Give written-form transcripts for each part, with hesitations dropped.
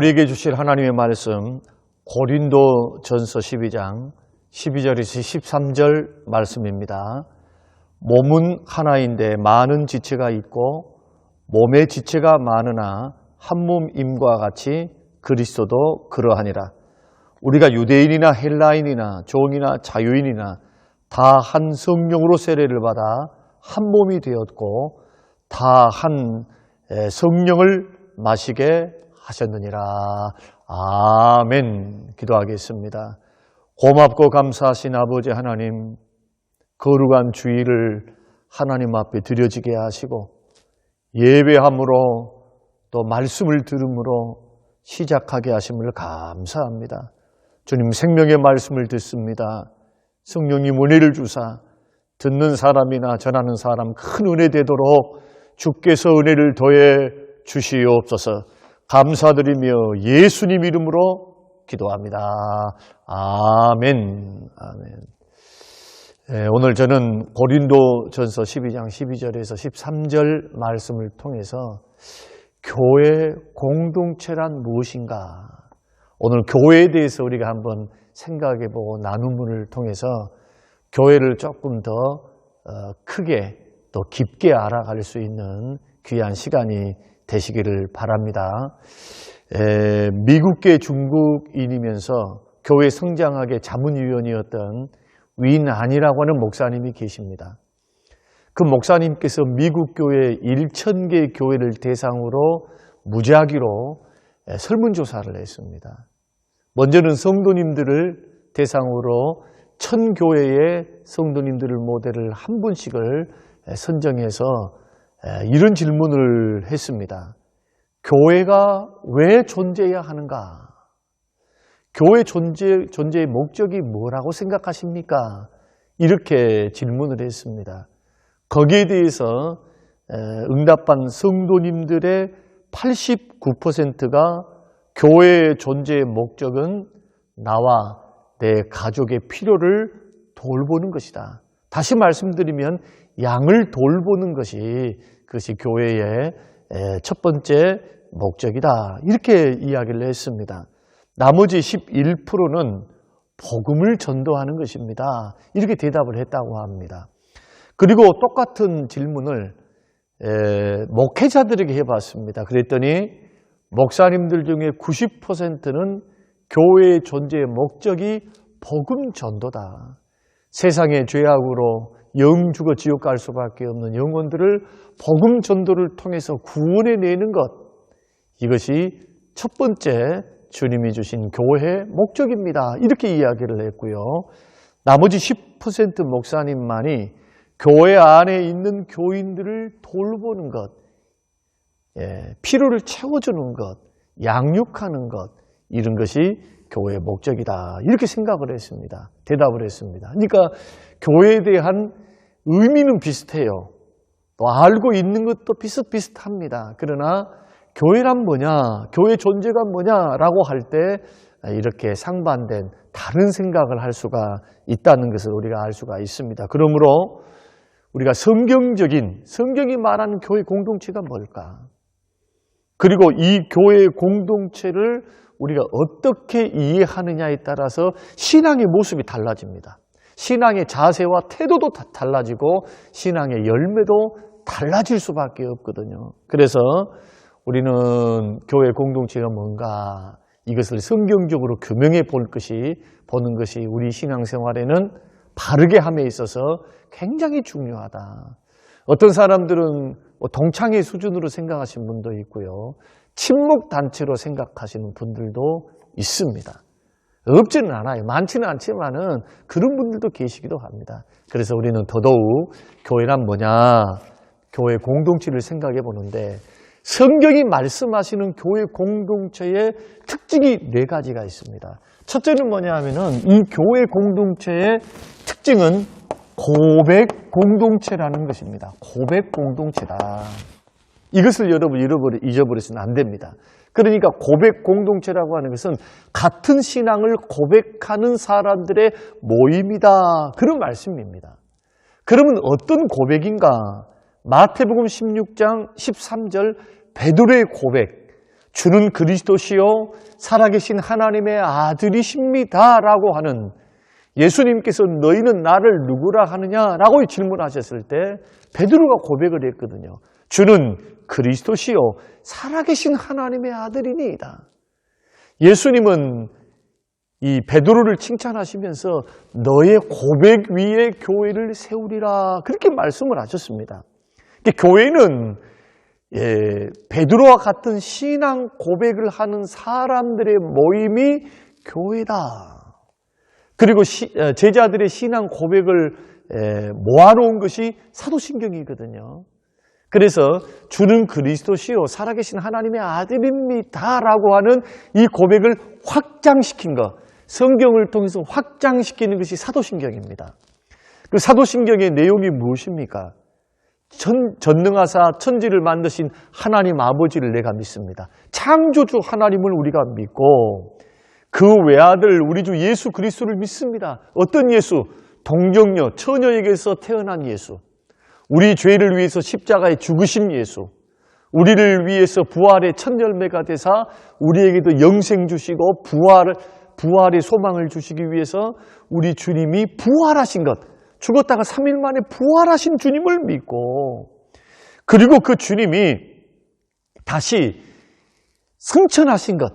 우리에게 주실 하나님의 말씀 고린도전서 12장 12절에서 13절 말씀입니다. 몸은 하나인데 많은 지체가 있고 몸의 지체가 많으나 한 몸임과 같이 그리스도도 그러하니라. 우리가 유대인이나 헬라인이나 종이나 자유인이나 다 한 성령으로 세례를 받아 한 몸이 되었고 다 한 성령을 마시게 하셨느니라. 아멘. 기도하겠습니다. 고맙고 감사하신 아버지 하나님, 거룩한 주일을 하나님 앞에 드려지게 하시고 예배함으로 또 말씀을 들음으로 시작하게 하심을 감사합니다. 주님, 생명의 말씀을 듣습니다. 성령님 은혜를 주사 듣는 사람이나 전하는 사람 큰 은혜 되도록 주께서 은혜를 더해 주시옵소서. 감사드리며 예수님 이름으로 기도합니다. 아멘. 아멘. 오늘 저는 고린도전서 12장 12절에서 13절 말씀을 통해서 교회 공동체란 무엇인가? 오늘 교회에 대해서 우리가 한번 생각해보고 나눔을 통해서 교회를 조금 더 크게 또 깊게 알아갈 수 있는 귀한 시간이 되시기를 바랍니다. 미국계 중국인이면서 교회 성장학의 자문위원이었던 윈안이라고 하는 목사님이 계십니다. 그 목사님께서 미국 교회 1,000개 교회를 대상으로 무작위로 설문조사를 했습니다. 먼저는 성도님들을 대상으로 1,000교회의 성도님들을 모델을 한 분씩을 선정해서 이런 질문을 했습니다. 교회가 왜 존재해야 하는가? 교회 존재의 목적이 뭐라고 생각하십니까? 이렇게 질문을 했습니다. 거기에 대해서 응답한 성도님들의 89%가 교회의 존재의 목적은 나와 내 가족의 필요를 돌보는 것이다. 다시 말씀드리면 양을 돌보는 그것이 교회의 첫 번째 목적이다. 이렇게 이야기를 했습니다. 나머지 11%는 복음을 전도하는 것입니다. 이렇게 대답을 했다고 합니다. 그리고 똑같은 질문을 목회자들에게 해봤습니다. 그랬더니 목사님들 중에 90%는 교회의 존재의 목적이 복음 전도다. 세상의 죄악으로 영 죽어 지옥 갈 수밖에 없는 영혼들을 복음 전도를 통해서 구원해내는 것, 이것이 첫 번째 주님이 주신 교회의 목적입니다. 이렇게 이야기를 했고요. 나머지 10% 목사님만이 교회 안에 있는 교인들을 돌보는 것, 필요를 채워주는 것, 양육하는 것, 이런 것이 교회의 목적이다. 이렇게 생각을 했습니다. 대답을 했습니다. 그러니까 교회에 대한 의미는 비슷해요. 또 알고 있는 것도 비슷비슷합니다. 그러나 교회란 뭐냐, 교회 존재가 뭐냐라고 할 때 이렇게 상반된 다른 생각을 할 수가 있다는 것을 우리가 알 수가 있습니다. 그러므로 우리가 성경이 말하는 교회 공동체가 뭘까? 그리고 이 교회 공동체를 우리가 어떻게 이해하느냐에 따라서 신앙의 모습이 달라집니다. 신앙의 자세와 태도도 달라지고 신앙의 열매도 달라질 수밖에 없거든요. 그래서 우리는 교회 공동체가 뭔가 이것을 성경적으로 규명해 보는 것이 우리 신앙생활에는 바르게 함에 있어서 굉장히 중요하다. 어떤 사람들은 동창회 수준으로 생각하시는 분도 있고요. 친목단체로 생각하시는 분들도 있습니다. 없지는 않아요. 많지는 않지만은 그런 분들도 계시기도 합니다. 그래서 우리는 더더욱 교회란 뭐냐, 교회 공동체를 생각해 보는데 성경이 말씀하시는 교회 공동체의 특징이 4가지가 있습니다. 첫째는 뭐냐 하면은 이 교회 공동체의 특징은 고백 공동체라는 것입니다. 고백 공동체다. 이것을 여러분 잊어버리시면 안 됩니다. 그러니까 고백 공동체라고 하는 것은 같은 신앙을 고백하는 사람들의 모임이다. 그런 말씀입니다. 그러면 어떤 고백인가? 마태복음 16장 13절 베드로의 고백. 주는 그리스도시요 살아계신 하나님의 아들이십니다 라고 하는 예수님께서 너희는 나를 누구라 하느냐라고 질문하셨을 때 베드로가 고백을 했거든요. 주는 그리스도시요 살아계신 하나님의 아들이니이다. 예수님은 이 베드로를 칭찬하시면서 너의 고백 위에 교회를 세우리라 그렇게 말씀을 하셨습니다. 교회는 베드로와 같은 신앙 고백을 하는 사람들의 모임이 교회다. 그리고 제자들의 신앙 고백을 모아놓은 것이 사도신경이거든요. 그래서 주는 그리스도시요 살아계신 하나님의 아들입니다 라고 하는 이 고백을 확장시킨 것, 성경을 통해서 확장시키는 것이 사도신경입니다. 그 사도신경의 내용이 무엇입니까? 전능하사 천지를 만드신 하나님 아버지를 내가 믿습니다. 창조주 하나님을 우리가 믿고 그 외아들 우리 주 예수 그리스도를 믿습니다. 어떤 예수? 동정녀, 처녀에게서 태어난 예수. 우리 죄를 위해서 십자가에 죽으신 예수. 우리를 위해서 부활의 첫 열매가 되사 우리에게도 영생 주시고 부활의 소망을 주시기 위해서 우리 주님이 부활하신 것, 죽었다가 3일 만에 부활하신 주님을 믿고 그리고 그 주님이 다시 승천하신 것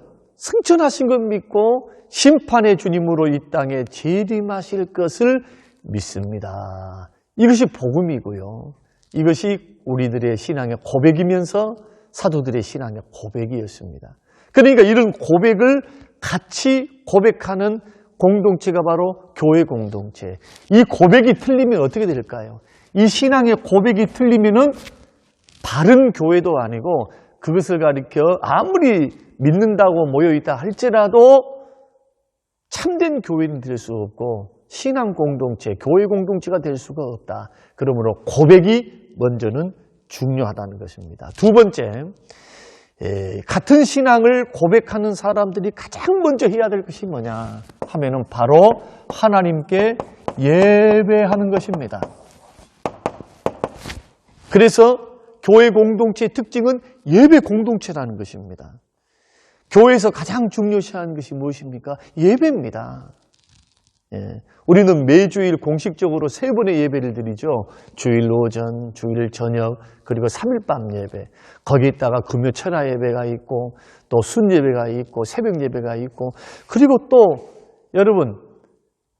믿고 심판의 주님으로 이 땅에 재림하실 것을 믿습니다. 이것이 복음이고요. 이것이 우리들의 신앙의 고백이면서 사도들의 신앙의 고백이었습니다. 그러니까 이런 고백을 같이 고백하는 공동체가 바로 교회 공동체. 이 고백이 틀리면 어떻게 될까요? 이 신앙의 고백이 틀리면은 바른 교회도 아니고 그것을 가리켜 아무리 믿는다고 모여있다 할지라도 참된 교회는 될 수 없고 신앙 공동체, 교회 공동체가 될 수가 없다. 그러므로 고백이 먼저는 중요하다는 것입니다. 두 번째, 같은 신앙을 고백하는 사람들이 가장 먼저 해야 될 것이 뭐냐 하면은 바로 하나님께 예배하는 것입니다. 그래서 교회 공동체의 특징은 예배 공동체라는 것입니다. 교회에서 가장 중요시하는 것이 무엇입니까? 예배입니다. 우리는 매주일 공식적으로 3번의 예배를 드리죠. 주일 오전, 주일 저녁, 그리고 3일 밤 예배. 거기에다가 금요 철야 예배가 있고 또 순 예배가 있고 새벽 예배가 있고 그리고 또 여러분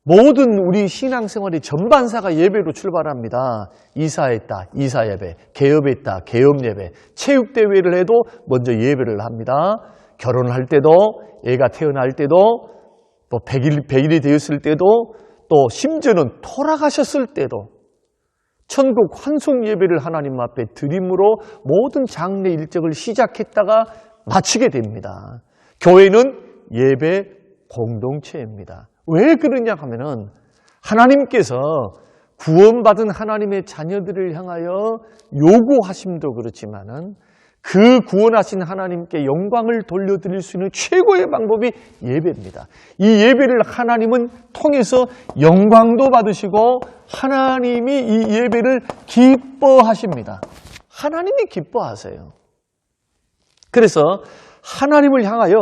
모든 우리 신앙생활의 전반사가 예배로 출발합니다. 이사했다, 이사 예배, 개업했다, 개업 예배, 체육대회를 해도 먼저 예배를 합니다. 결혼할 때도, 애가 태어날 때도, 또 100일이 되었을 때도, 또 심지어는 돌아가셨을 때도 천국 환송 예배를 하나님 앞에 드림으로 모든 장례 일정을 시작했다가 마치게 됩니다. 교회는 예배 공동체입니다. 왜 그러냐 하면은 하나님께서 구원받은 하나님의 자녀들을 향하여 요구하심도 그렇지만은 그 구원하신 하나님께 영광을 돌려드릴 수 있는 최고의 방법이 예배입니다. 이 예배를 하나님은 통해서 영광도 받으시고 하나님이 이 예배를 기뻐하십니다. 하나님이 기뻐하세요. 그래서 하나님을 향하여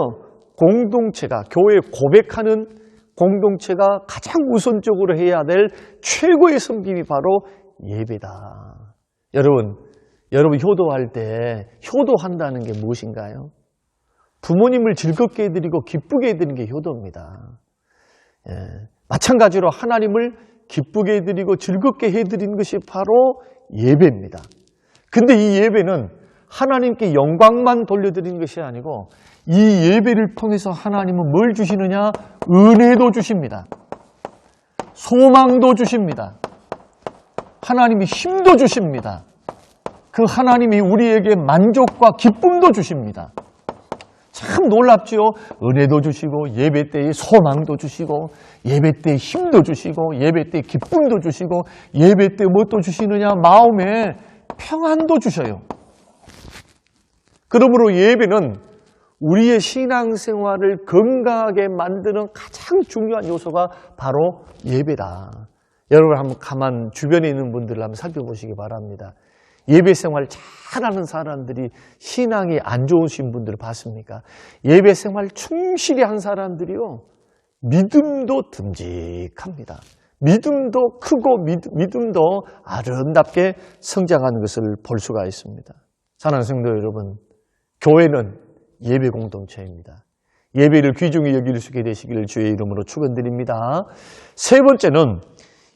공동체가, 교회 고백하는 공동체가 가장 우선적으로 해야 될 최고의 섬김이 바로 예배다. 여러분 효도할 때 효도한다는 게 무엇인가요? 부모님을 즐겁게 해드리고 기쁘게 해드리는 게 효도입니다. 마찬가지로 하나님을 기쁘게 해드리고 즐겁게 해드리는 것이 바로 예배입니다. 근데 이 예배는 하나님께 영광만 돌려드리는 것이 아니고 이 예배를 통해서 하나님은 뭘 주시느냐? 은혜도 주십니다. 소망도 주십니다. 하나님이 힘도 주십니다. 그 하나님이 우리에게 만족과 기쁨도 주십니다. 참 놀랍지요? 은혜도 주시고 예배 때에 소망도 주시고 예배 때에 힘도 주시고 예배 때에 기쁨도 주시고 예배 때 무엇도 주시느냐? 마음에 평안도 주셔요. 그러므로 예배는 우리의 신앙생활을 건강하게 만드는 가장 중요한 요소가 바로 예배다. 여러분 한번 가만 주변에 있는 분들을 한번 살펴보시기 바랍니다. 예배 생활 잘하는 사람들이 신앙이 안 좋으신 분들을 봤습니까? 예배 생활 충실히 한 사람들이요, 믿음도 듬직합니다. 믿음도 크고 믿음도 아름답게 성장하는 것을 볼 수가 있습니다. 사랑하는 성도 여러분, 교회는 예배 공동체입니다. 예배를 귀중히 여길 수 있게 되시기를 주의 이름으로 축원드립니다. 세 번째는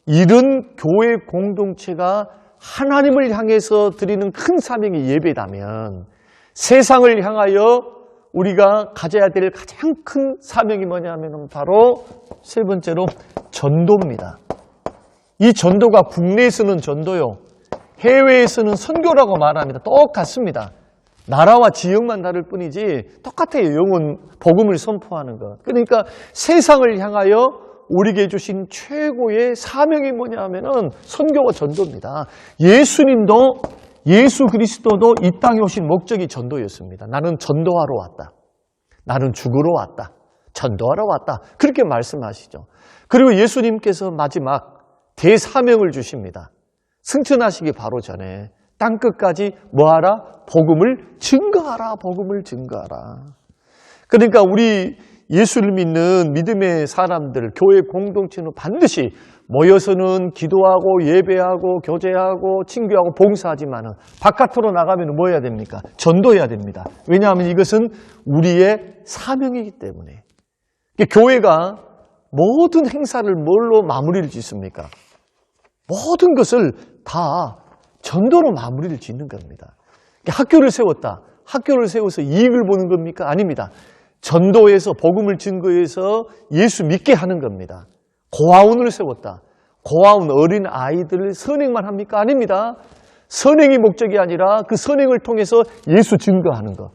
이런 교회 공동체가 하나님을 향해서 드리는 큰 사명이 예배라면 세상을 향하여 우리가 가져야 될 가장 큰 사명이 뭐냐면 바로 세 번째로 전도입니다. 이 전도가 국내에서는 전도요, 해외에서는 선교라고 말합니다. 똑같습니다. 나라와 지역만 다를 뿐이지 똑같아요. 영혼 복음을 선포하는 것. 그러니까 세상을 향하여 우리에게 주신 최고의 사명이 뭐냐 하면은 선교와 전도입니다. 예수님도, 예수 그리스도도 이 땅에 오신 목적이 전도였습니다. 나는 전도하러 왔다. 나는 죽으러 왔다. 전도하러 왔다. 그렇게 말씀하시죠. 그리고 예수님께서 마지막 대사명을 주십니다. 승천하시기 바로 전에 땅끝까지 뭐하라? 복음을 증거하라. 복음을 증거하라. 그러니까 우리 예수를 믿는 믿음의 사람들, 교회 공동체는 반드시 모여서는 기도하고 예배하고 교제하고 친교하고 봉사하지만 바깥으로 나가면 뭐 해야 됩니까? 전도해야 됩니다. 왜냐하면 이것은 우리의 사명이기 때문에. 교회가 모든 행사를 뭘로 마무리를 짓습니까? 모든 것을 다 전도로 마무리를 짓는 겁니다. 학교를 세웠다. 학교를 세워서 이익을 보는 겁니까? 아닙니다. 전도해서 복음을 증거해서 예수 믿게 하는 겁니다. 고아원을 세웠다. 고아원 어린 아이들을 선행만 합니까? 아닙니다. 선행이 목적이 아니라 그 선행을 통해서 예수 증거하는 것.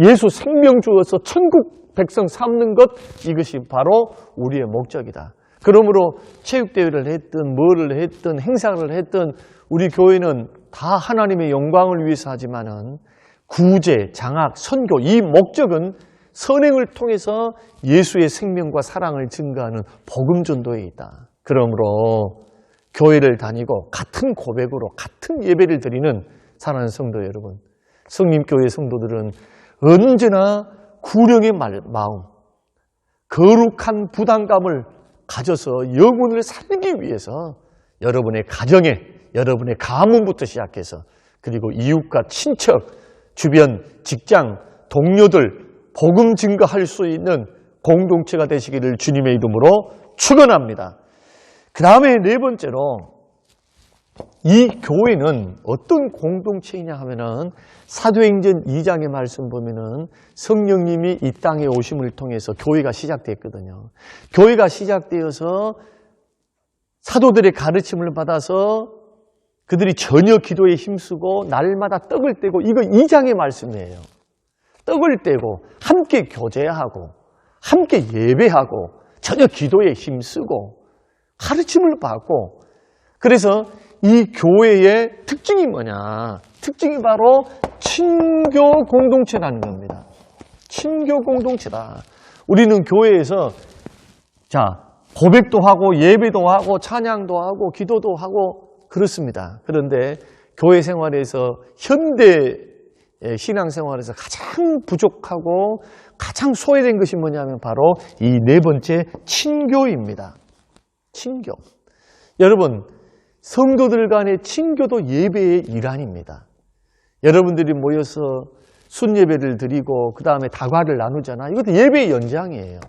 예수 생명 주어서 천국 백성 삼는 것, 이것이 바로 우리의 목적이다. 그러므로 체육대회를 했든 뭐를 했든 행사를 했든 우리 교회는 다 하나님의 영광을 위해서 하지만은 구제, 장학, 선교, 이 목적은 선행을 통해서 예수의 생명과 사랑을 증거하는 복음 전도에 있다. 그러므로 교회를 다니고 같은 고백으로 같은 예배를 드리는 사랑하는 성도 여러분, 성림교회 성도들은 언제나 구령의 마음, 거룩한 부담감을 가져서 영혼을 살리기 위해서 여러분의 가정에, 여러분의 가문부터 시작해서 그리고 이웃과 친척, 주변, 직장, 동료들 복음 증거할 수 있는 공동체가 되시기를 주님의 이름으로 축원합니다. 그 다음에 네 번째로 이 교회는 어떤 공동체이냐 하면은 사도행전 2장의 말씀 보면은 성령님이 이 땅에 오심을 통해서 교회가 시작됐거든요. 교회가 시작되어서 사도들의 가르침을 받아서 그들이 전혀 기도에 힘쓰고 날마다 떡을 떼고, 이거 2장의 말씀이에요. 떡을 떼고 함께 교제하고 함께 예배하고 전혀 기도에 힘쓰고 가르침을 받고, 그래서 이 교회의 특징이 뭐냐? 특징이 바로 친교 공동체라는 겁니다. 친교 공동체다. 우리는 교회에서 고백도 하고 예배도 하고 찬양도 하고 기도도 하고 그렇습니다. 그런데 교회 생활에서 현대 신앙생활에서 가장 부족하고 가장 소외된 것이 뭐냐면 바로 이 네 번째 친교입니다. 친교. 여러분, 성도들 간의 친교도 예배의 일환입니다. 여러분들이 모여서 순예배를 드리고 그 다음에 다과를 나누잖아. 이것도 예배의 연장이에요.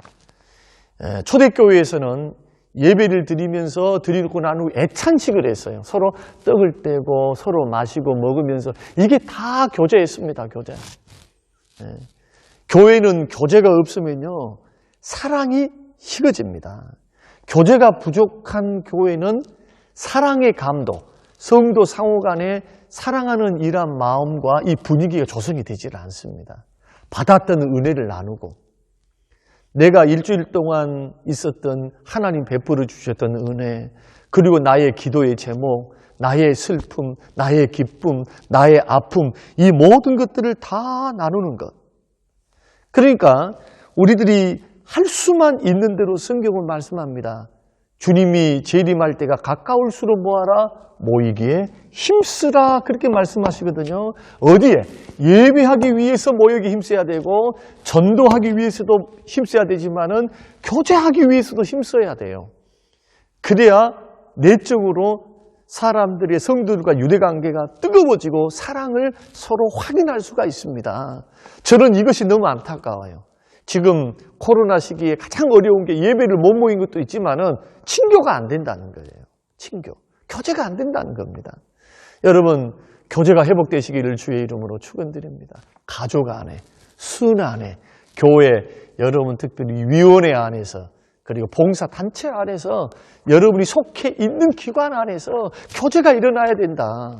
초대교회에서는 예배를 드리면서 드리고 난 후 애찬식을 했어요. 서로 떡을 떼고 서로 마시고 먹으면서 이게 다 교제했습니다. 교제. 교회는 교제가 없으면요 사랑이 식어집니다. 교제가 부족한 교회는 사랑의 감도, 성도 상호 간에 사랑하는 이런 마음과 이 분위기가 조성이 되질 않습니다. 받았던 은혜를 나누고, 내가 일주일 동안 있었던 하나님 베풀어 주셨던 은혜, 그리고 나의 기도의 제목, 나의 슬픔, 나의 기쁨, 나의 아픔, 이 모든 것들을 다 나누는 것. 그러니까 우리들이 할 수만 있는 대로 성경은 말씀합니다. 주님이 재림할 때가 가까울수록 뭐하라? 모이기에 힘쓰라 그렇게 말씀하시거든요. 어디에? 예배하기 위해서 모이기 힘써야 되고 전도하기 위해서도 힘써야 되지만은 교제하기 위해서도 힘써야 돼요. 그래야 내적으로 사람들의 성도들과 유대관계가 뜨거워지고 사랑을 서로 확인할 수가 있습니다. 저는 이것이 너무 안타까워요. 지금 코로나 시기에 가장 어려운 게 예배를 못 모인 것도 있지만은 친교가 안 된다는 거예요. 친교. 교제가 안 된다는 겁니다. 여러분, 교제가 회복되시기를 주의 이름으로 축원드립니다. 가족 안에, 순 안에, 교회, 여러분 특별히 위원회 안에서 그리고 봉사단체 안에서 여러분이 속해 있는 기관 안에서 교제가 일어나야 된다.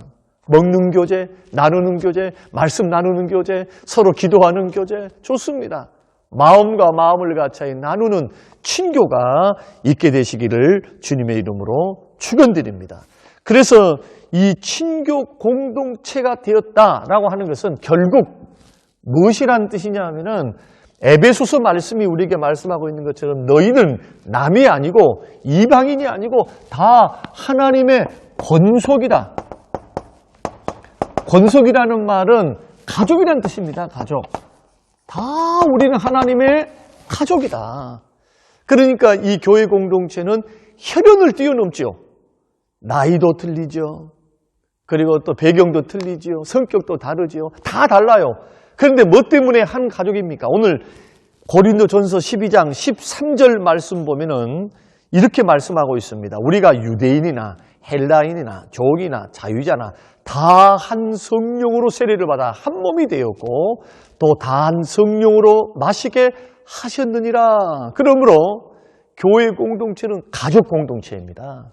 먹는 교제, 나누는 교제, 말씀 나누는 교제, 서로 기도하는 교제 좋습니다. 마음과 마음을 같이 나누는 친교가 있게 되시기를 주님의 이름으로 축원드립니다. 그래서 이 친교 공동체가 되었다라고 하는 것은 결국 무엇이란 뜻이냐 하면은 에베소서 말씀이 우리에게 말씀하고 있는 것처럼 너희는 남이 아니고 이방인이 아니고 다 하나님의 권속이다. 권속이라는 말은 가족이라는 뜻입니다. 가족. 다 우리는 하나님의 가족이다. 그러니까 이 교회 공동체는 혈연을 뛰어넘지요. 나이도 틀리죠. 그리고 또 배경도 틀리지요. 성격도 다르지요. 다 달라요. 그런데 뭐 때문에 한 가족입니까? 오늘 고린도전서 12장 13절 말씀 보면은 이렇게 말씀하고 있습니다. 우리가 유대인이나 헬라인이나 종이나 자유자나 다 한 성령으로 세례를 받아 한 몸이 되었고 또 다 한 성령으로 마시게 하셨느니라. 그러므로 교회 공동체는 가족 공동체입니다.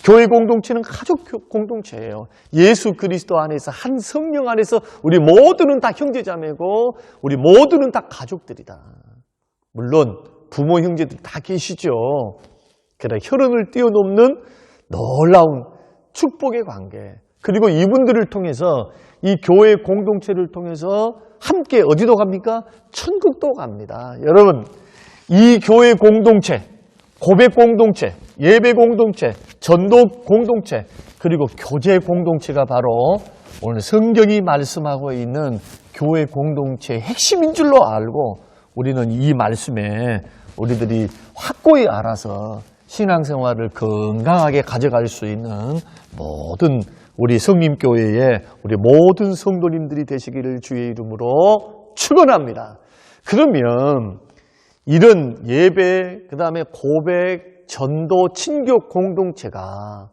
교회 공동체는 가족 공동체예요. 예수 그리스도 안에서 한 성령 안에서 우리 모두는 다 형제자매고 우리 모두는 다 가족들이다. 물론 부모 형제들 다 계시죠. 그러나 혈연을 뛰어넘는 놀라운 축복의 관계 그리고 이분들을 통해서 이 교회 공동체를 통해서 함께 어디도 갑니까? 천국도 갑니다. 여러분 이 교회 공동체 고백 공동체, 예배 공동체, 전도 공동체, 그리고 교제 공동체가 바로 오늘 성경이 말씀하고 있는 교회 공동체의 핵심인 줄로 알고 우리는 이 말씀에 우리들이 확고히 알아서 신앙생활을 건강하게 가져갈 수 있는 모든 우리 성림교회의 우리 모든 성도님들이 되시기를 주의 이름으로 축원합니다. 그러면 이런 예배, 그 다음에 고백, 전도, 친교 공동체가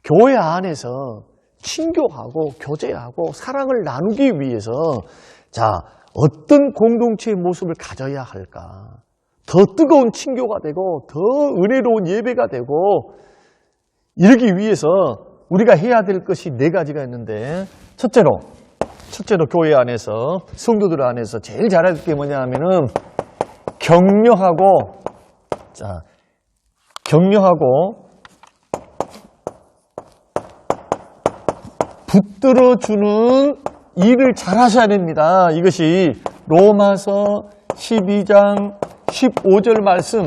교회 안에서 친교하고 교제하고 사랑을 나누기 위해서 자, 어떤 공동체의 모습을 가져야 할까? 더 뜨거운 친교가 되고 더 은혜로운 예배가 되고 이러기 위해서 우리가 해야 될 것이 4가지가 있는데 첫째로 교회 안에서 성도들 안에서 제일 잘해야 될 게 뭐냐 하면은 격려하고 붙들어주는 일을 잘 하셔야 됩니다. 이것이 로마서 12장 15절 말씀,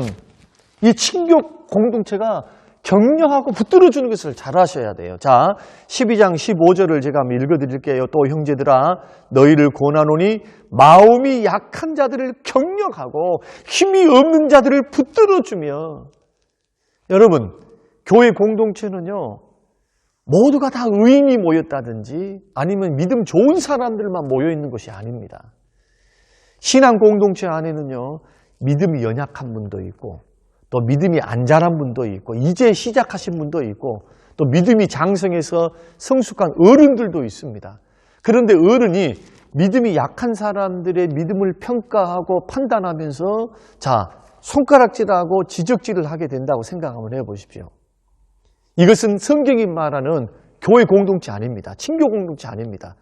이 친교 공동체가 격려하고 붙들어주는 것을 잘 하셔야 돼요. 자, 12장 15절을 제가 한번 읽어드릴게요. 또 형제들아 너희를 권하노니 마음이 약한 자들을 격려하고 힘이 없는 자들을 붙들어주며. 여러분, 교회 공동체는요 모두가 다 의인이 모였다든지 아니면 믿음 좋은 사람들만 모여있는 것이 아닙니다. 신앙 공동체 안에는요 믿음이 연약한 분도 있고 또 믿음이 안 자란 분도 있고 이제 시작하신 분도 있고 또 믿음이 장성해서 성숙한 어른들도 있습니다. 그런데 어른이 믿음이 약한 사람들의 믿음을 평가하고 판단하면서 자, 손가락질하고 지적질을 하게 된다고 생각 한번 해보십시오. 이것은 성경이 말하는 교회 공동체 아닙니다. 친교 공동체 아닙니다.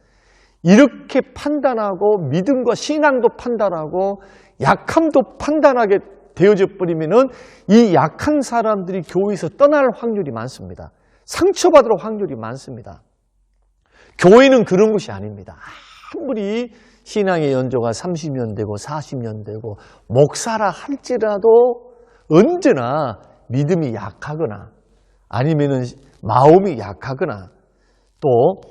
이렇게 판단하고 믿음과 신앙도 판단하고 약함도 판단하게 되어져 버리면은 이 약한 사람들이 교회에서 떠날 확률이 많습니다. 상처받을 확률이 많습니다. 교회는 그런 것이 아닙니다. 아무리 신앙의 연조가 30년 되고 40년 되고 목사라 할지라도 언제나 믿음이 약하거나 아니면은 마음이 약하거나 또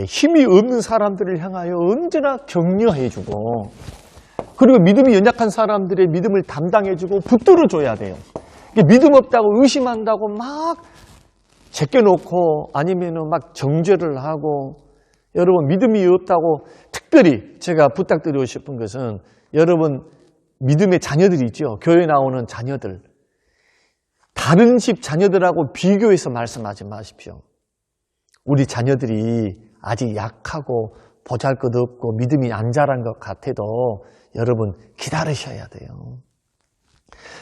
힘이 없는 사람들을 향하여 언제나 격려해주고 그리고 믿음이 연약한 사람들의 믿음을 담당해주고 붙들어줘야 돼요. 믿음 없다고 의심한다고 막 제껴놓고 아니면은 막 정죄를 하고 여러분 믿음이 없다고 특별히 제가 부탁드리고 싶은 것은 여러분 믿음의 자녀들이 있죠. 교회 나오는 자녀들. 다른 집 자녀들하고 비교해서 말씀하지 마십시오. 우리 자녀들이 아직 약하고 보잘것없고 믿음이 안 자란 것 같아도 여러분 기다리셔야 돼요.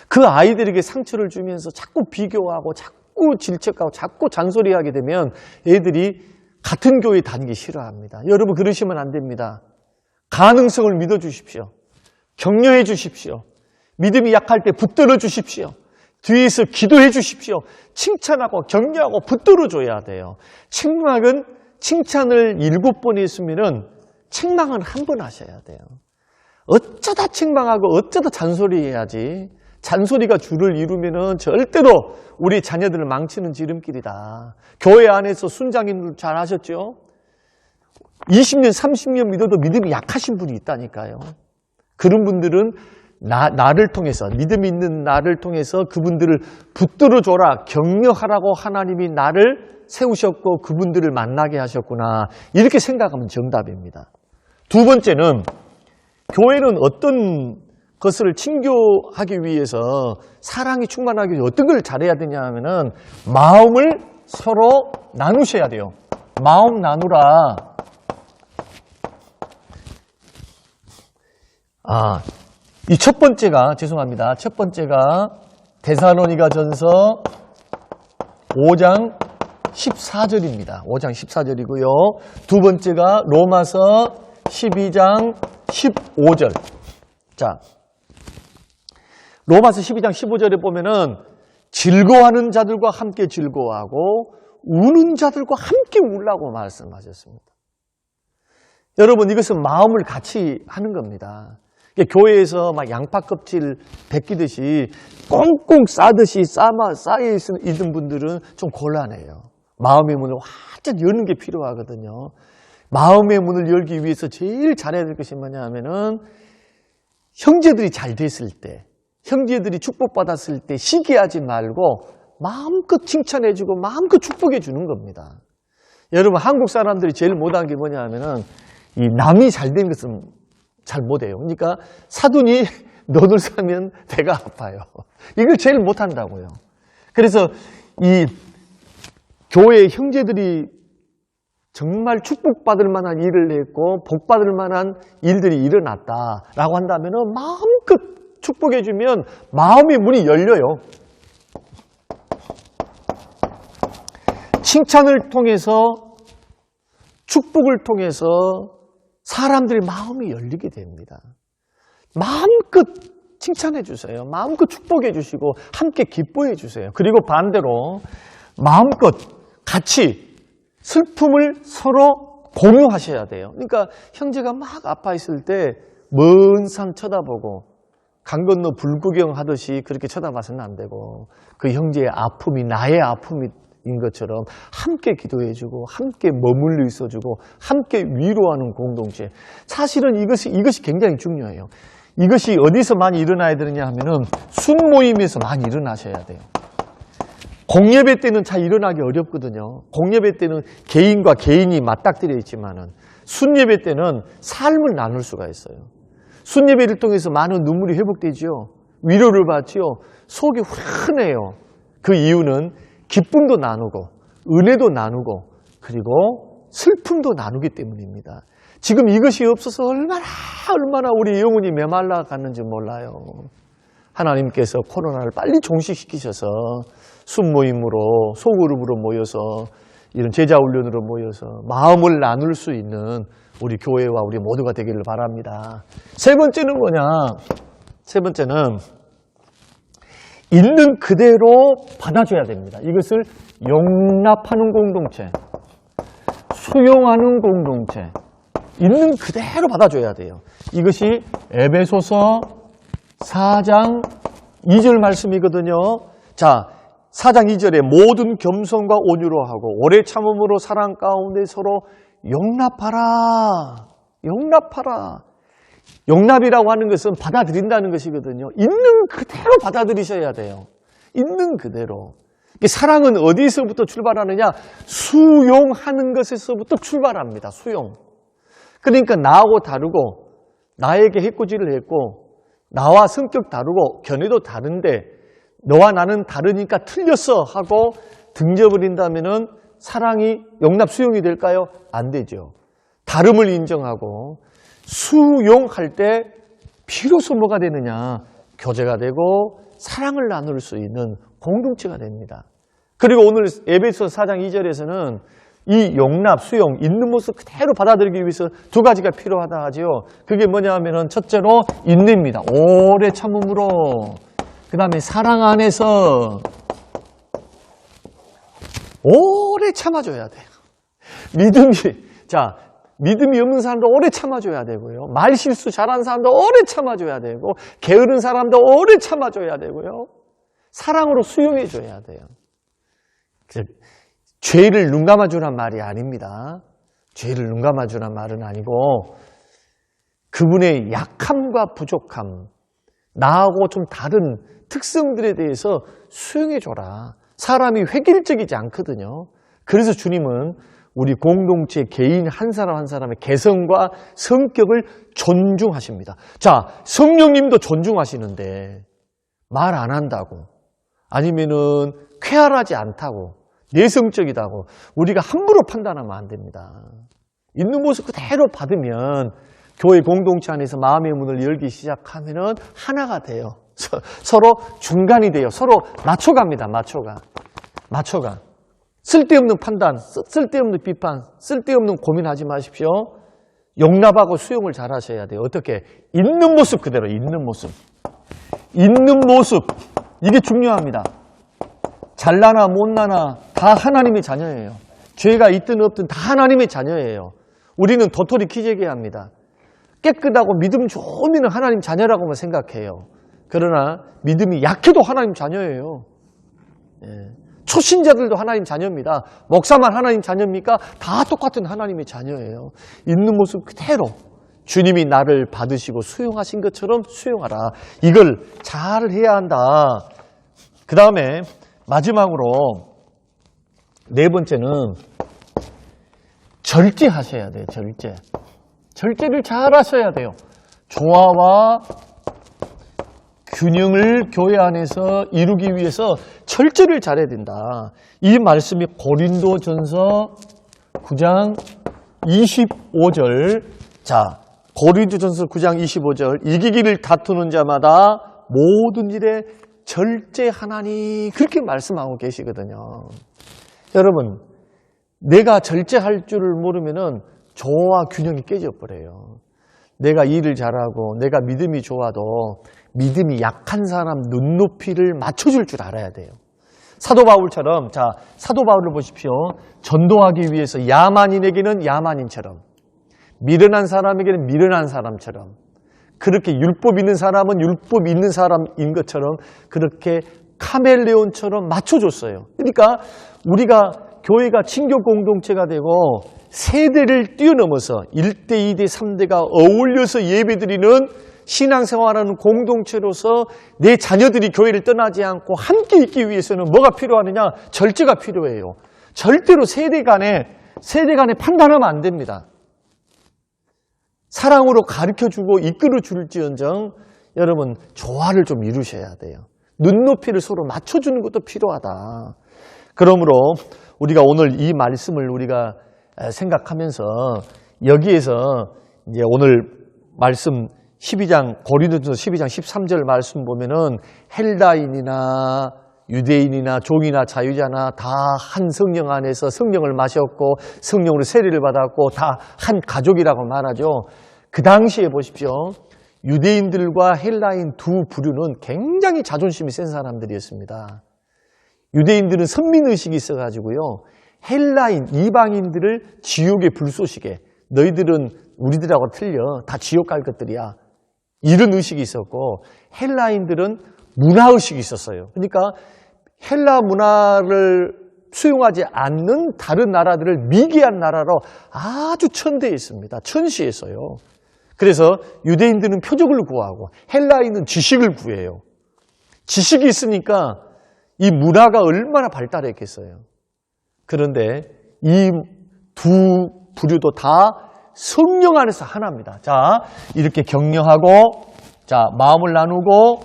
그 아이들에게 상처를 주면서 자꾸 비교하고 자꾸 질책하고 자꾸 잔소리하게 되면 애들이 같은 교회 다니기 싫어합니다. 여러분 그러시면 안 됩니다. 가능성을 믿어주십시오. 격려해 주십시오. 믿음이 약할 때 붙들어 주십시오. 뒤에서 기도해 주십시오. 칭찬하고 격려하고 붙들어 줘야 돼요. 칭찬을 7번 했으면은 책망은 한 번 하셔야 돼요. 어쩌다 책망하고 어쩌다 잔소리해야지. 잔소리가 주를 이루면은 절대로 우리 자녀들을 망치는 지름길이다. 교회 안에서 순장님들 잘 아셨죠? 20년, 30년 믿어도 믿음이 약하신 분이 있다니까요. 그런 분들은 나를 통해서, 믿음 있는 나를 통해서 그분들을 붙들어줘라, 격려하라고 하나님이 나를 세우셨고 그분들을 만나게 하셨구나. 이렇게 생각하면 정답입니다. 두 번째는 교회는 어떤 것을 친교하기 위해서 사랑이 충만하기 위해서 어떤 걸 잘해야 되냐 하면은 마음을 서로 나누셔야 돼요. 마음 나누라. 이 첫 번째가 죄송합니다. 첫 번째가 데살로니가전서 5장 14절입니다. 5장 14절이고요. 두 번째가 로마서 12장 15절. 자, 로마서 12장 15절에 보면은 즐거워하는 자들과 함께 즐거워하고 우는 자들과 함께 울라고 말씀하셨습니다. 여러분 이것은 마음을 같이 하는 겁니다. 교회에서 막 양파 껍질 벗기듯이 꽁꽁 싸듯이 쌓여 있는 분들은 좀 곤란해요. 마음의 문을 완전 여는 게 필요하거든요. 마음의 문을 열기 위해서 제일 잘해야 될 것이 뭐냐 하면은 형제들이 잘 됐을 때, 형제들이 축복받았을 때 시기하지 말고 마음껏 칭찬해주고 마음껏 축복해주는 겁니다. 여러분 한국 사람들이 제일 못한 게 뭐냐 하면은 이 남이 잘 된 것은 잘 못해요. 그러니까 사돈이 돈을 사면 배가 아파요. 이걸 제일 못한다고요. 그래서 이 교회 형제들이 정말 축복받을 만한 일을 했고 복받을 만한 일들이 일어났다라고 한다면 마음껏 축복해주면 마음의 문이 열려요. 칭찬을 통해서 축복을 통해서 사람들의 마음이 열리게 됩니다. 마음껏 칭찬해 주세요. 마음껏 축복해 주시고 함께 기뻐해 주세요. 그리고 반대로 마음껏 같이 슬픔을 서로 공유하셔야 돼요. 그러니까 형제가 막 아파 있을 때 먼 산 쳐다보고 강 건너 불구경 하듯이 그렇게 쳐다봐서는 안 되고 그 형제의 아픔이 나의 아픔인 것처럼 함께 기도해주고 함께 머물러 있어주고 함께 위로하는 공동체. 사실은 이것이 굉장히 중요해요. 이것이 어디서 많이 일어나야 되느냐 하면은 순모임에서 많이 일어나셔야 돼요. 공예배 때는 잘 일어나기 어렵거든요. 공예배 때는 개인과 개인이 맞닥뜨려 있지만은 순예배 때는 삶을 나눌 수가 있어요. 순예배를 통해서 많은 눈물이 회복되지요. 위로를 받지요. 속이 후련해요. 그 이유는 기쁨도 나누고 은혜도 나누고 그리고 슬픔도 나누기 때문입니다. 지금 이것이 없어서 얼마나 우리 영혼이 메말라 갔는지 몰라요. 하나님께서 코로나를 빨리 종식시키셔서 순모임으로 소그룹으로 모여서 이런 제자훈련으로 모여서 마음을 나눌 수 있는 우리 교회와 우리 모두가 되기를 바랍니다. 세 번째는 뭐냐? 세 번째는 있는 그대로 받아줘야 됩니다. 이것을 용납하는 공동체, 수용하는 공동체, 있는 그대로 받아줘야 돼요. 이것이 에베소서 4장 2절 말씀이거든요. 자, 4장 2절에 모든 겸손과 온유로 하고 오래 참음으로 사랑 가운데 서로 용납하라. 용납하라. 용납이라고 하는 것은 받아들인다는 것이거든요. 있는 그대로 받아들이셔야 돼요. 있는 그대로. 사랑은 어디서부터 출발하느냐? 수용하는 것에서부터 출발합니다. 수용. 그러니까 나하고 다르고 나에게 해코지를 했고 나와 성격 다르고 견해도 다른데 너와 나는 다르니까 틀렸어 하고 등져버린다면은 사랑이 용납 수용이 될까요? 안 되죠. 다름을 인정하고 수용할 때 비로소 뭐가 되느냐? 교제가 되고 사랑을 나눌 수 있는 공동체가 됩니다. 그리고 오늘 에베소 4장 2절에서는 이 용납, 수용, 있는 모습 그대로 받아들이기 위해서 두 가지가 필요하다 하지요. 그게 뭐냐 하면은 첫째로 인내입니다. 오래 참음으로. 그 다음에 사랑 안에서 오래 참아줘야 돼요. 믿음이 없는 사람도 오래 참아줘야 되고요. 말 실수 잘하는 사람도 오래 참아줘야 되고, 게으른 사람도 오래 참아줘야 되고요. 사랑으로 수용해줘야 돼요. 죄를 눈 감아주란 말이 아닙니다. 죄를 눈 감아주란 말은 아니고 그분의 약함과 부족함, 나하고 좀 다른 특성들에 대해서 수용해줘라. 사람이 획일적이지 않거든요. 그래서 주님은 우리 공동체 개인 한 사람 한 사람의 개성과 성격을 존중하십니다. 자, 성령님도 존중하시는데 말 안 한다고 아니면은 쾌활하지 않다고 내성적이다고 우리가 함부로 판단하면 안 됩니다. 있는 모습 그대로 받으면 교회 공동체 안에서 마음의 문을 열기 시작하면은 하나가 돼요. 서로 중간이 돼요. 서로 맞춰갑니다. 맞춰가. 쓸데없는 판단, 쓸데없는 비판, 쓸데없는 고민하지 마십시오. 용납하고 수용을 잘 하셔야 돼요. 어떻게? 있는 모습 그대로, 있는 모습. 이게 중요합니다. 잘나나 못나나 다 하나님의 자녀예요. 죄가 있든 없든 다 하나님의 자녀예요. 우리는 도토리 키재기야 합니다. 깨끗하고 믿음 좋으면 하나님 자녀라고만 생각해요. 그러나 믿음이 약해도 하나님 자녀예요. 초신자들도 하나님 자녀입니다. 목사만 하나님 자녀입니까? 다 똑같은 하나님의 자녀예요. 있는 모습 그대로 주님이 나를 받으시고 수용하신 것처럼 수용하라. 이걸 잘 해야 한다. 그 다음에 마지막으로 네 번째는 절제하셔야 돼요. 절제를 잘 하셔야 돼요. 조화와 균형을 교회 안에서 이루기 위해서 절제를 잘해야 된다. 이 말씀이 고린도전서 9장 25절. 자, 고린도전서 9장 25절. 이기기를 다투는 자마다 모든 일에 절제하나니 그렇게 말씀하고 계시거든요. 여러분, 내가 절제할 줄을 모르면은 조화 균형이 깨져버려요. 내가 일을 잘하고 내가 믿음이 좋아도 믿음이 약한 사람 눈높이를 맞춰줄 줄 알아야 돼요. 사도 바울처럼, 자, 사도 바울을 보십시오. 전도하기 위해서 야만인에게는 야만인처럼, 미련한 사람에게는 미련한 사람처럼, 그렇게 율법 있는 사람은 율법 있는 사람인 것처럼 그렇게 카멜레온처럼 맞춰줬어요. 그러니까 우리가 교회가 친교 공동체가 되고 세대를 뛰어넘어서 1대, 2대, 3대가 어울려서 예배드리는 신앙생활하는 공동체로서 내 자녀들이 교회를 떠나지 않고 함께 있기 위해서는 뭐가 필요하느냐? 절제가 필요해요. 절대로 세대 간에 판단하면 안 됩니다. 사랑으로 가르쳐주고 이끌어줄지언정 여러분 조화를 좀 이루셔야 돼요. 눈높이를 서로 맞춰주는 것도 필요하다. 그러므로 우리가 오늘 이 말씀을 우리가 생각하면서 여기에서 이제 오늘 말씀 12장 고린도전서 12장 13절 말씀 보면은 헬라인이나 유대인이나 종이나 자유자나 다 한 성령 안에서 성령을 마셨고 성령으로 세례를 받았고 다 한 가족이라고 말하죠. 그 당시에 보십시오. 유대인들과 헬라인 두 부류는 굉장히 자존심이 센 사람들이었습니다. 유대인들은 선민의식이 있어가지고요. 헬라인, 이방인들을 지옥의 불쏘시개, 너희들은 우리들하고 틀려. 다 지옥 갈 것들이야. 이런 의식이 있었고 헬라인들은 문화의식이 있었어요. 그러니까 헬라 문화를 수용하지 않는 다른 나라들을 미개한 나라로 아주 천대해 있습니다. 천시했어요. 그래서 유대인들은 표적을 구하고 헬라인은 지식을 구해요. 지식이 있으니까 이 문화가 얼마나 발달했겠어요. 그런데 이 두 부류도 다 성령 안에서 하나입니다. 자, 이렇게 격려하고, 자, 마음을 나누고,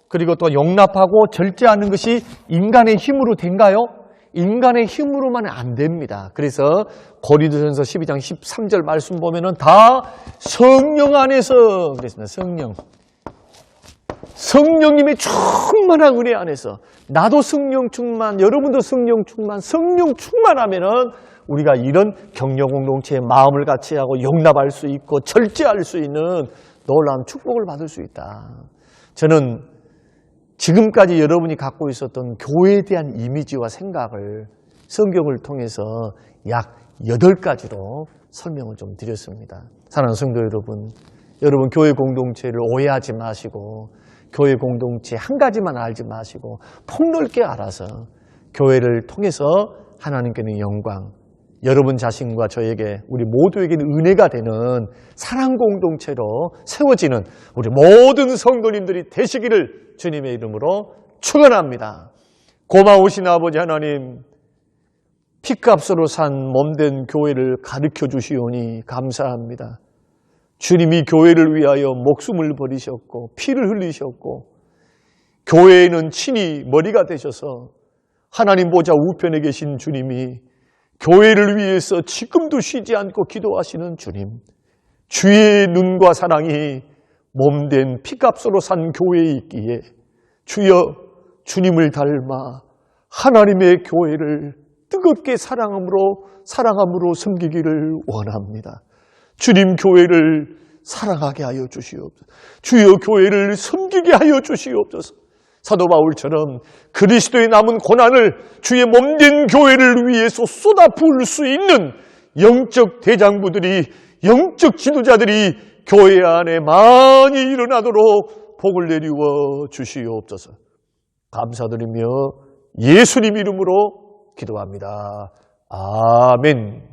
그리고 또 용납하고 절제하는 것이 인간의 힘으로 된가요? 인간의 힘으로만 안 됩니다. 그래서 고린도전서 12장 13절 말씀 보면은 다 성령 안에서 그랬습니다. 성령님의 충만한 은혜 안에서 나도 성령 충만, 여러분도 성령 충만하면은 우리가 이런 격려 공동체의 마음을 같이 하고 용납할 수 있고 절제할 수 있는 놀라운 축복을 받을 수 있다. 저는 지금까지 여러분이 갖고 있었던 교회에 대한 이미지와 생각을 성경을 통해서 약 8가지로 설명을 좀 드렸습니다. 사랑하는 성도 여러분, 여러분 교회 공동체를 오해하지 마시고 교회 공동체 한 가지만 알지 마시고 폭넓게 알아서 교회를 통해서 하나님께는 영광, 여러분 자신과 저에게 우리 모두에게는 은혜가 되는 사랑 공동체로 세워지는 우리 모든 성도님들이 되시기를 주님의 이름으로 축원합니다. 고마우신 아버지 하나님, 피값으로 산 몸된 교회를 가르쳐 주시오니 감사합니다. 주님이 교회를 위하여 목숨을 버리셨고 피를 흘리셨고 교회에는 친히 머리가 되셔서 하나님 보좌 우편에 계신 주님이 교회를 위해서 지금도 쉬지 않고 기도하시는 주님, 주의 눈과 사랑이 몸된 피값으로 산 교회에 있기에 주여 주님을 닮아 하나님의 교회를 뜨겁게 사랑함으로 섬기기를 원합니다. 주님 교회를 사랑하게 하여 주시옵소서. 주여 교회를 섬기게 하여 주시옵소서. 사도 바울처럼 그리스도의 남은 고난을 주의 몸된 교회를 위해서 쏟아부을 수 있는 영적 대장부들이, 영적 지도자들이 교회 안에 많이 일어나도록 복을 내리워 주시옵소서. 감사드리며 예수님 이름으로 기도합니다. 아멘.